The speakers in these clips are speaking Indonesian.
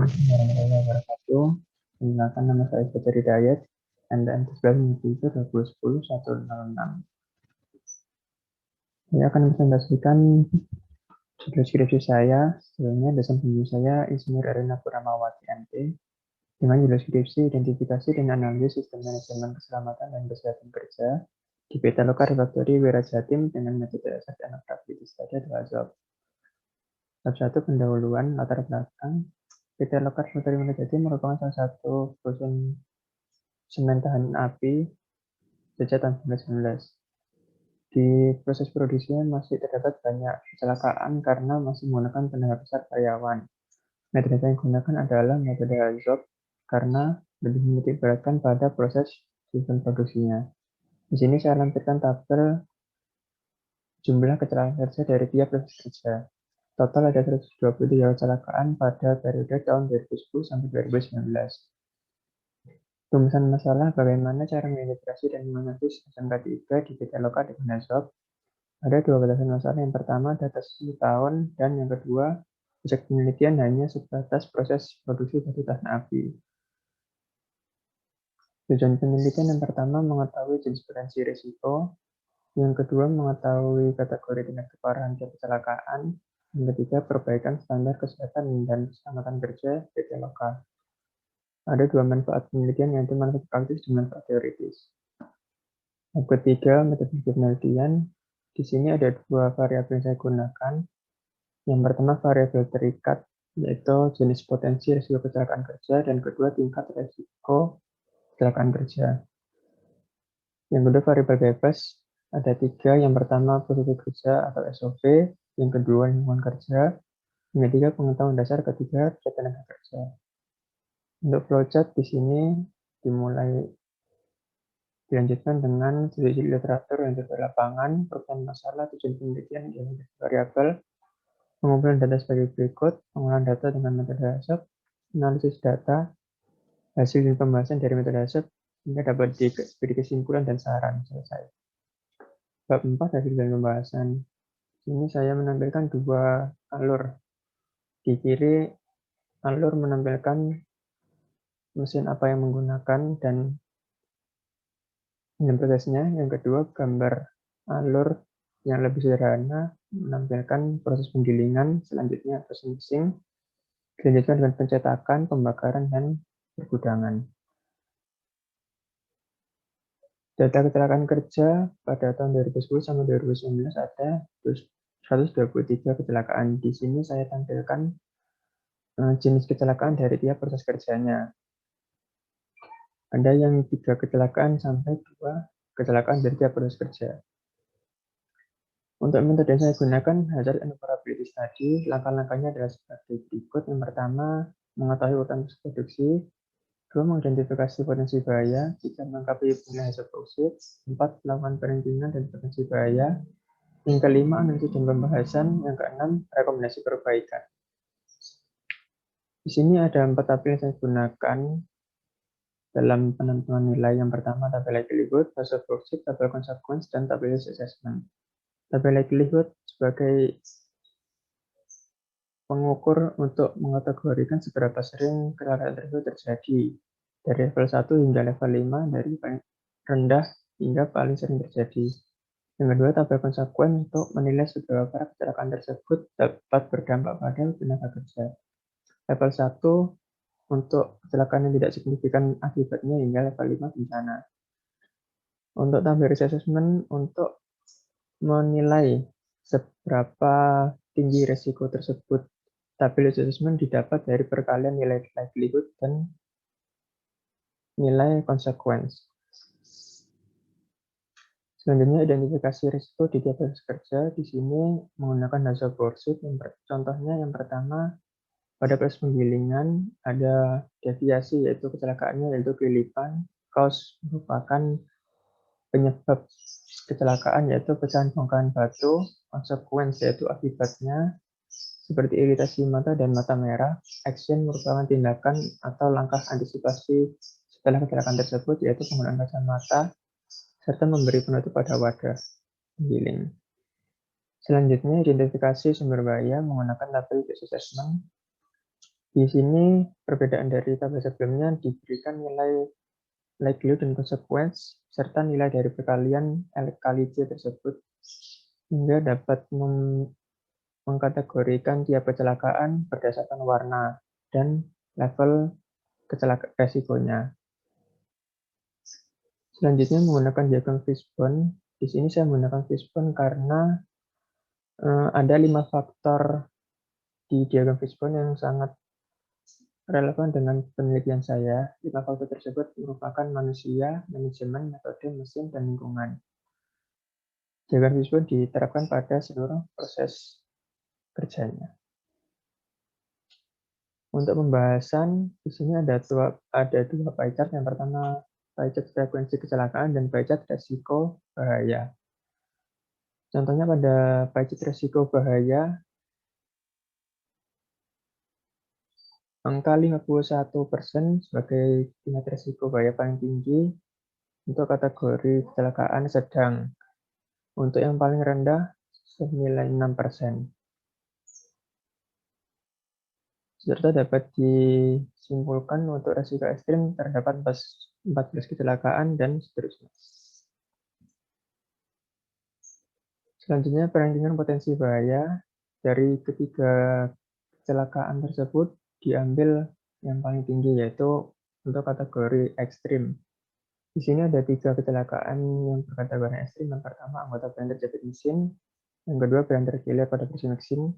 Assalamualaikum warahmatullahi wabarakatuh. Perkenalkan, nama saya Fajar Hidayat, NPM 11 2010 106. Saya akan presentasikan judul skripsi saya. Sebenarnya dosen pembimbing saya Insinyur Erina Puramawati MT, dengan judul skripsi identifikasi dan analisis sistem manajemen keselamatan dan kesehatan kerja di PT Lokar Refactory Wirajatim dengan metode asas etnografi di Study Advisor. Bab 1, pendahuluan latar belakang. PT Lokar Refactory Wirajatim merupakan salah satu perusahaan semen tahan api sejak tahun 1919. Di proses produksinya masih terdapat banyak kecelakaan karena masih menggunakan tenaga besar karyawan. Metode yang digunakan adalah metode Hazop karena lebih menitik beratkan pada proses sistem produksinya. Di sini saya lampirkan tabel jumlah kecelakaan kerja dari tiap proses kerja. Total ada 123 kecelakaan pada periode tahun 2010 sampai 2019. Rumusan masalah bagaimana cara mengintegrasi dan menganalisis SMK 3 di PT Lokar dengan Hazop. Ada dua batasan masalah. Yang pertama, data 10 tahun, dan yang kedua, objek penelitian hanya sebatas proses produksi batu tahan api. Tujuan penelitian yang pertama, mengetahui jenis potensi risiko. Yang kedua, mengetahui kategori tingkat keparahan tiap kecelakaan. Yang ketiga, perbaikan standar kesehatan dan keselamatan kerja PT Lokar. Ada dua manfaat penelitian, yaitu manfaat praktis dan manfaat teoritis. Yang ketiga, metode penelitian. Di sini ada dua variabel yang saya gunakan. Yang pertama, variabel terikat, yaitu jenis potensi risiko kecelakaan kerja, dan kedua, tingkat risiko kecelakaan kerja. Yang kedua, variabel bebas, ada tiga. Yang pertama, prosedur kerja atau SOP. Yang kedua, lingkungan kerja. Yang ketiga, pengetahuan dasar. Ketiga, tenaga kerja. Untuk flowchart di sini dilanjutkan dengan studi literatur yang di lapangan, perubahan masalah, tujuan penelitian, identifikasi variabel, pengumpulan data sebagai berikut, pengolahan data dengan metode Hazop, analisis data, hasil dan pembahasan dari metode Hazop, hingga dapat diberi kesimpulan dan saran. Selesai. Bab 4, hasil dan pembahasan. Ini saya menampilkan dua alur. Di kiri, alur menampilkan mesin apa yang menggunakan dan prosesnya. Yang kedua, gambar alur yang lebih sederhana menampilkan proses penggilingan, selanjutnya proses mixing, dilanjutkan dengan pencetakan, pembakaran, dan pergudangan. Data kecelakaan kerja pada tahun 2010 sampai 2019 ada 123 kecelakaan. Di sini saya tampilkan jenis kecelakaan dari tiap proses kerjanya. Ada yang 3 kecelakaan sampai 2 kecelakaan dari tiap proses kerja. Untuk metode yang saya gunakan, hazard and probability study, langkah-langkahnya adalah sebagai berikut. Yang pertama, mengetahui urutan produksi. 2. Mengidentifikasi potensi bahaya. 3. Melengkapi penilaian hasil bauxit. 4. Melakukan perankingan dan potensi bahaya. Yang kelima, analisis dan pembahasan. Yang keenam, rekomendasi perbaikan. Di sini ada 4 tabel yang saya gunakan dalam penentuan nilai. Yang pertama, tabel likelihood, hasil bauxit, tabel consequence, dan tabel risk assessment. Tabel likelihood sebagai pengukur untuk mengkategorikan seberapa sering kecelakaan tersebut terjadi dari level 1 hingga level 5, dari paling rendah hingga paling sering terjadi. Yang kedua, tabel konsekuen untuk menilai seberapa kecelakaan tersebut dapat berdampak pada tenaga kerja. Level 1 untuk kecelakaan yang tidak signifikan akibatnya hingga level 5 bencana. Untuk tabel risk assessment untuk menilai seberapa tinggi risiko tersebut. Tabel risk assessment didapat dari perkalian nilai likelihood dan nilai consequence. Selanjutnya, identifikasi risiko di tiap proses kerja. Di sini menggunakan hasil bauxit. Contohnya yang pertama, pada proses penggilingan ada deviasi, yaitu kecelakaannya yaitu kelilipan. Cause merupakan penyebab kecelakaan, yaitu pecahan bongkahan batu. Consequence yaitu akibatnya seperti iritasi mata dan mata merah. Action merupakan tindakan atau langkah antisipasi setelah kecelakaan tersebut, yaitu penggunaan kacamata serta memberi penutup pada wadah penggiling. Selanjutnya, identifikasi sumber bahaya menggunakan tabel risk assessment. Di sini perbedaan dari tabel sebelumnya diberikan nilai likelihood dan consequence serta nilai dari perkalian L kali C tersebut hingga dapat mengkategorikan tiap kecelakaan berdasarkan warna dan level resikonya. Selanjutnya menggunakan diagram Fishbone. Di sini saya menggunakan Fishbone karena ada 5 faktor di diagram Fishbone yang sangat relevan dengan penelitian saya. 5 faktor tersebut merupakan manusia, manajemen, metode, mesin, dan lingkungan. Diagram Fishbone diterapkan pada seluruh proses kerjanya. Untuk pembahasan, di sini ada dua pie chart. Yang pertama, pie chart frekuensi kecelakaan dan pie chart resiko bahaya. Contohnya pada pie chart resiko bahaya, angka 51% sebagai tingkat resiko bahaya paling tinggi untuk kategori kecelakaan sedang. Untuk yang paling rendah, senilai 6%. Serta dapat disimpulkan untuk resiko ekstrim terdapat 14 kecelakaan dan seterusnya. Selanjutnya, perankingan potensi bahaya. Dari ketiga kecelakaan tersebut diambil yang paling tinggi, yaitu untuk kategori ekstrim. Di sini ada 3 kecelakaan yang berkategori ekstrim. Yang pertama, anggota band terjepit mesin. Yang kedua, band terkilir pada kursi mesin.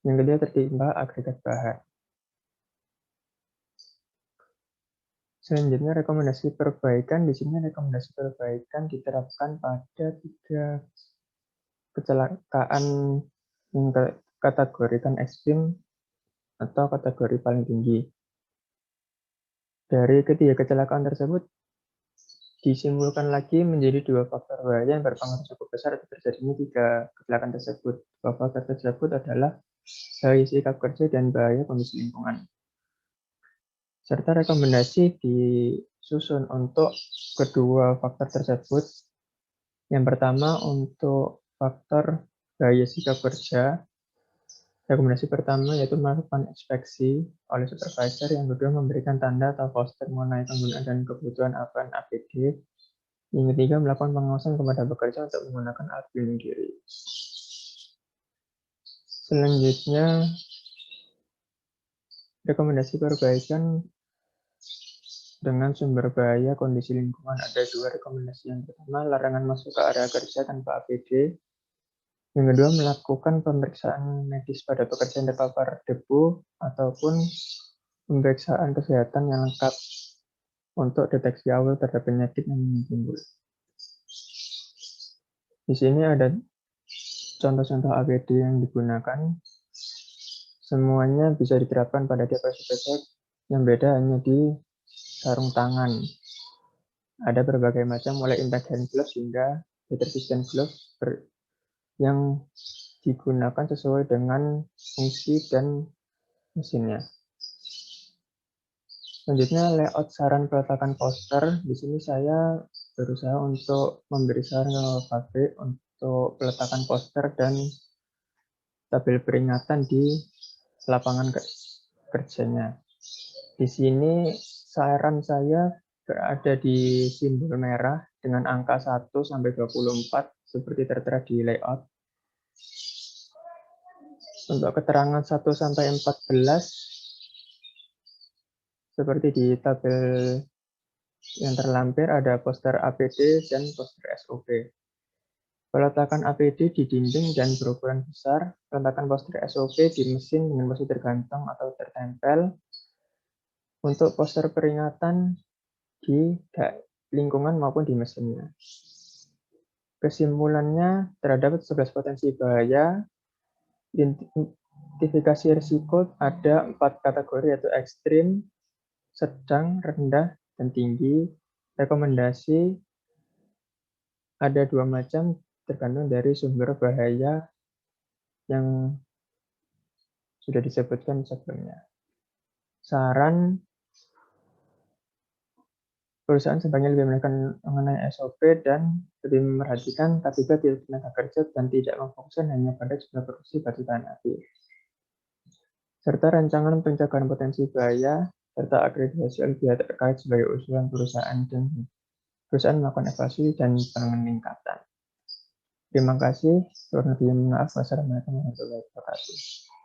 Yang ketiga, tertimpa agregat bahan. Selanjutnya, rekomendasi perbaikan. Di sini rekomendasi perbaikan diterapkan pada 3 kecelakaan yang kategorikan ekstrim atau kategori paling tinggi. Dari ketiga kecelakaan tersebut disimpulkan lagi menjadi 2 faktor bahaya yang berpengaruh cukup besar atas terjadinya 3 kecelakaan tersebut. 2 faktor tersebut adalah bahaya sikap kerja dan bahaya kondisi lingkungan. Serta rekomendasi disusun untuk kedua faktor tersebut. Yang pertama, untuk faktor bahaya sikap kerja, rekomendasi pertama yaitu melakukan inspeksi oleh supervisor. Yang kedua, memberikan tanda atau poster mengenai penggunaan dan kebutuhan APD. Yang ketiga, melakukan pengawasan kepada pekerja untuk menggunakan alat pelindung diri. Selanjutnya, rekomendasi perbaikan dengan sumber bahaya kondisi lingkungan. Ada 2 rekomendasi. Yang pertama, larangan masuk ke area kerja tanpa APD. Yang kedua, melakukan pemeriksaan medis pada pekerja yang terpapar debu ataupun pemeriksaan kesehatan yang lengkap untuk deteksi awal terhadap penyakit yang timbul. Di sini ada contoh-contoh APD yang digunakan. Semuanya bisa diterapkan pada device basic, yang beda hanya di sarung tangan. Ada berbagai macam, mulai impact hand gloves hingga resistant gloves yang digunakan sesuai dengan fungsi dan mesinnya. Selanjutnya, layout saran peletakan poster. Di sini saya berusaha untuk memberi saran ke pabrik untuk peletakan poster dan tabel peringatan di lapangan kerjanya. Di sini saran saya berada di simbol merah dengan angka 1 sampai 24 seperti tertera di layout. Untuk keterangan 1 sampai 14 seperti di tabel yang terlampir ada poster APD dan poster SOP. Peletakan APD di dinding dan berukuran besar, peletakan poster SOP di mesin dengan posisi tergantung atau tertempel. Untuk poster peringatan di lingkungan maupun di mesinnya. Kesimpulannya, terdapat 11 potensi bahaya. Identifikasi risiko ada 4 kategori, yaitu ekstrim, sedang, rendah, dan tinggi. Rekomendasi ada 2 macam, tergantung dari sumber bahaya yang sudah disebutkan sebelumnya. Saran, perusahaan sebaiknya lebih menekan mengenai SOP dan lebih memperhatikan KPI tenaga kerja dan tidak memfokuskan hanya pada jumlah produksi batu tahan api. serta rancangan pencegahan potensi bahaya, serta akreditasi LBH terkait sebagai usulan perusahaan dan perusahaan melakukan evaluasi dan peningkatan. Terima kasih. Maaf, wassalamualaikum warahmatullahi wabarakatuh.